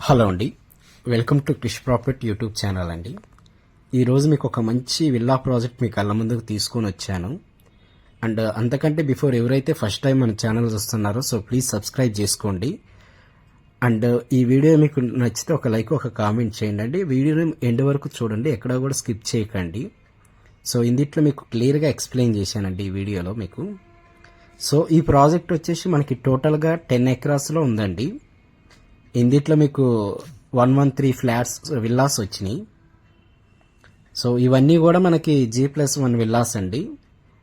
Hello అండి, welcome to Krish property YouTube channel అండి. ఈరోజు మీకు ఒక మంచి విల్లా ప్రాజెక్ట్ మీ కళ్ళ ముందుకు తీసుకొని వచ్చాను. అండ్ అంతకంటే బిఫోర్ ఎవరైతే ఫస్ట్ టైం మన ఛానల్ చూస్తున్నారో సో ప్లీజ్ సబ్స్క్రైబ్ చేసుకోండి. అండ్ ఈ వీడియో మీకు నచ్చితే ఒక లైక్ ఒక కామెంట్ చేయండి అండి. వీడియోని ఎండ్ వరకు చూడండి, ఎక్కడ కూడా స్కిప్ చేయకండి. సో ఇందులో మీకు క్లియర్గా ఎక్స్ప్లెయిన్ చేశానండి ఈ వీడియోలో మీకు. సో ఈ ప్రాజెక్ట్ వచ్చేసి మనకి టోటల్గా 10 ఎకరాస్లో ఉందండి. ఇందులో మీకు 113 ఫ్లాట్స్ విల్లాస్ వచ్చినాయి. సో ఇవన్నీ కూడా మనకి G+1 విల్లాస్ అండి.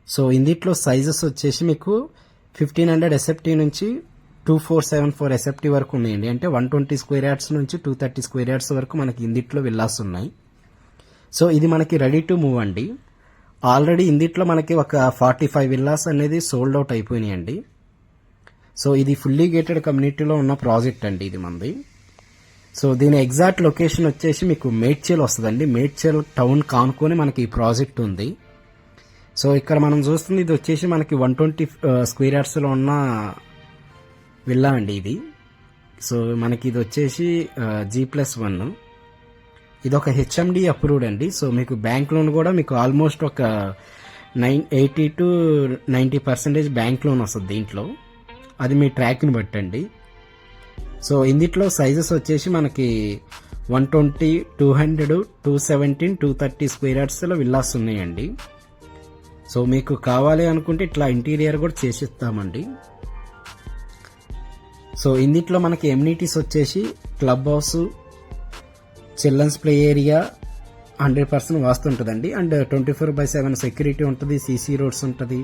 సో ఇందులో సైజెస్ వచ్చేసి మీకు 1500 SFT నుంచి 2474 SFT వరకు ఉన్నాయండి. అంటే 120 స్క్వేర్ యార్డ్స్ నుంచి 230 స్క్వేర్ యార్డ్స్ వరకు మనకి ఇందులో విల్లాస్ ఉన్నాయి. సో ఇది మనకి రెడీ టు మూవ్ అండి. ఆల్రెడీ ఇందులో మనకి ఒక 45 విల్లాస్ అనేది సోల్డ్ అవుట్ అయిపోయినాయండి. సో ఇది ఫుల్లీ గేటెడ్ కమ్యూనిటీలో ఉన్న ప్రాజెక్ట్ అండి ఇది మనది. సో దీని ఎగ్జాక్ట్ లొకేషన్ వచ్చేసి మీకు మేడ్చల్ వస్తుందండి. మేడ్చల్ టౌన్ కానుకొని మనకి ఈ ప్రాజెక్ట్ ఉంది. సో ఇక్కడ మనం చూస్తుంది ఇది వచ్చేసి మనకి 120 స్క్వేర్ యార్డ్స్లో ఉన్న విల్లా అండి ఇది. సో మనకి ఇది వచ్చేసి G+1. ఇది ఒక HMD అప్రూవ్డ్ అండి. సో మీకు బ్యాంక్ లోన్ కూడా మీకు ఆల్మోస్ట్ ఒక 80 to 90% బ్యాంక్ లోన్ వస్తుంది దీంట్లో. అది మీ ట్రాక్ని బట్టండి. సో ఇందులో సైజెస్ వచ్చేసి మనకి 120, 200, 217, 230 స్క్వేర్ యార్డ్స్లో విల్లాస్ ఉన్నాయండి. సో మీకు కావాలి అనుకుంటే ఇట్లా ఇంటీరియర్ కూడా చేసిస్తామండి. సో ఇందులో మనకి ఎమ్యూనిటీస్ వచ్చేసి club house, children's play area 100% vastu ఉంటుందండి. అండ్ 24/7 సెక్యూరిటీ ఉంటుంది, CC రోడ్స్ ఉంటుంది,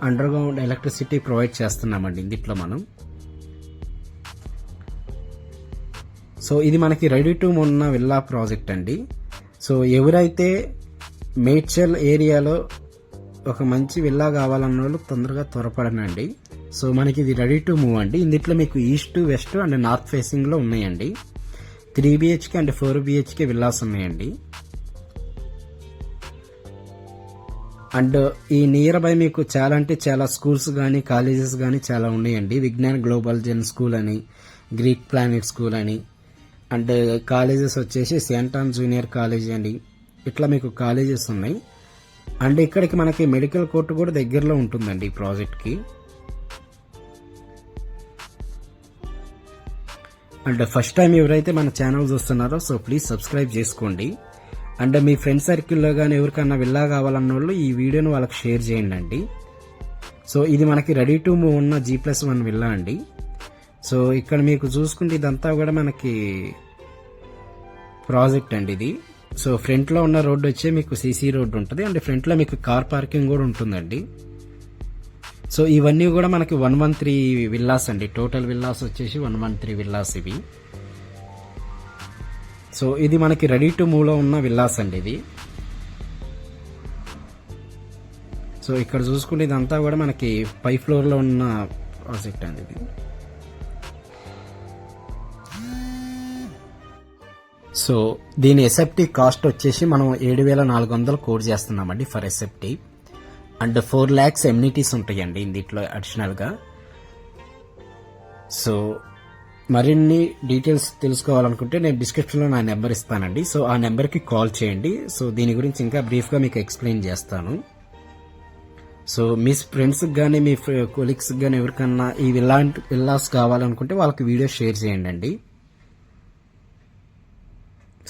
అండర్ గ్రౌండ్ ఎలక్ట్రిసిటీ ప్రొవైడ్ చేస్తున్నామండి ఇందులో మనం. సో ఇది మనకి రెడీ టు ఉన్న విల్లా ప్రాజెక్ట్ అండి. సో ఎవరైతే మేడ్చల్ ఏరియాలో ఒక మంచి విల్లా కావాలన్న వాళ్ళు తొందరగా త్వరపడనండి. సో మనకి ఇది రెడీ టు మూవ్ అండి. ఇందులో మీకు ఈస్ట్, వెస్ట్ అండ్ నార్త్ ఫేసింగ్లో ఉన్నాయండి. 3 BHK అండ్ 4 BHK విల్లాస్ ఉన్నాయండి. అండ్ ఈ నియర్ బై మీకు చాలా అంటే చాలా స్కూల్స్ కానీ కాలేజెస్ కానీ చాలా ఉన్నాయండి. విజ్ఞాన్ గ్లోబల్ జెన్ స్కూల్ అని, గ్రీక్ ప్లానెట్ స్కూల్ అని, అండ్ కాలేజెస్ వచ్చేసి సెయింట్ ఆన్ జూనియర్ కాలేజ్ అని, ఇట్లా మీకు కాలేజెస్ ఉన్నాయి. అండ్ ఇక్కడికి మనకి మెడికల్ కోర్టు కూడా దగ్గరలో ఉంటుందండి ఈ ప్రాజెక్ట్కి. అండ్ ఫస్ట్ టైం ఎవరైతే మన ఛానల్ చూస్తున్నారో సో ప్లీజ్ సబ్స్క్రైబ్ చేసుకోండి. అండ్ మీ ఫ్రెండ్ సర్కిల్లో కానీ ఎవరికన్నా విల్లా కావాలన్న వాళ్ళు ఈ వీడియోను వాళ్ళకి షేర్ చేయండి అండి. సో ఇది మనకి రెడీ టు మూవ్ ఉన్న G+1 విల్లా అండి. సో ఇక్కడ మీకు చూసుకుంటే ఇదంతా కూడా మనకి ప్రాజెక్ట్ అండి ఇది. సో ఫ్రంట్లో ఉన్న రోడ్డు వచ్చే మీకు CC రోడ్డు ఉంటుంది. అండ్ ఫ్రంట్లో మీకు కార్ పార్కింగ్ కూడా ఉంటుందండి. సో ఇవన్నీ కూడా మనకి 113 విల్లాస్ అండి. టోటల్ విల్లాస్ వచ్చేసి 113 విల్లాస్ ఇవి. సో ఇది మనకి రెడీ టు మూవ్లో ఉన్న విల్లాస్ అండి ఇది. సో ఇక్కడ చూసుకుంటే ఇదంతా కూడా మనకి 5 ఫ్లోర్లో ఉన్న ప్రాజెక్ట్ అండి ఇది. సో దీని SFT కాస్ట్ వచ్చేసి మనం 7,400 కోట్ చేస్తున్నామండి for SFT. And 4 lakhs amenities ఉంటాయండి ఇందులో అడిషనల్గా. సో మరిన్ని డీటెయిల్స్ తెలుసుకోవాలనుకుంటే నేను డిస్క్రిప్షన్లో నా నెంబర్ ఇస్తానండి. సో ఆ నెంబర్కి కాల్ చేయండి. సో దీని గురించి ఇంకా బ్రీఫ్గా మీకు ఎక్స్ప్లెయిన్ చేస్తాను. సో మీ ఫ్రెండ్స్కి కానీ మీ కొలీగ్స్కి కానీ ఎవరికన్నా ఈ విల్లాస్ కావాలనుకుంటే వాళ్ళకి వీడియో షేర్ చేయండి అండి.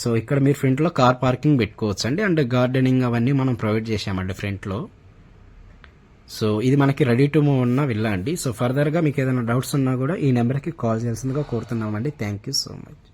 సో ఇక్కడ మీరు ఫ్రంట్లో కార్ పార్కింగ్ పెట్టుకోవచ్చు అండి. అండ్ గార్డెనింగ్ అవన్నీ మనం ప్రొవైడ్ చేసామండి ఫ్రంట్లో. సో ఇది మనకి రెడీ టు మూవ్ ఉన్న విల్లా అండి. సో ఫర్దర్గా మీకు ఏదైనా డౌట్స్ ఉన్నా కూడా ఈ నెంబర్కి కాల్ చేయాల్సిందిగా కోరుతున్నామండి. Thank you so much.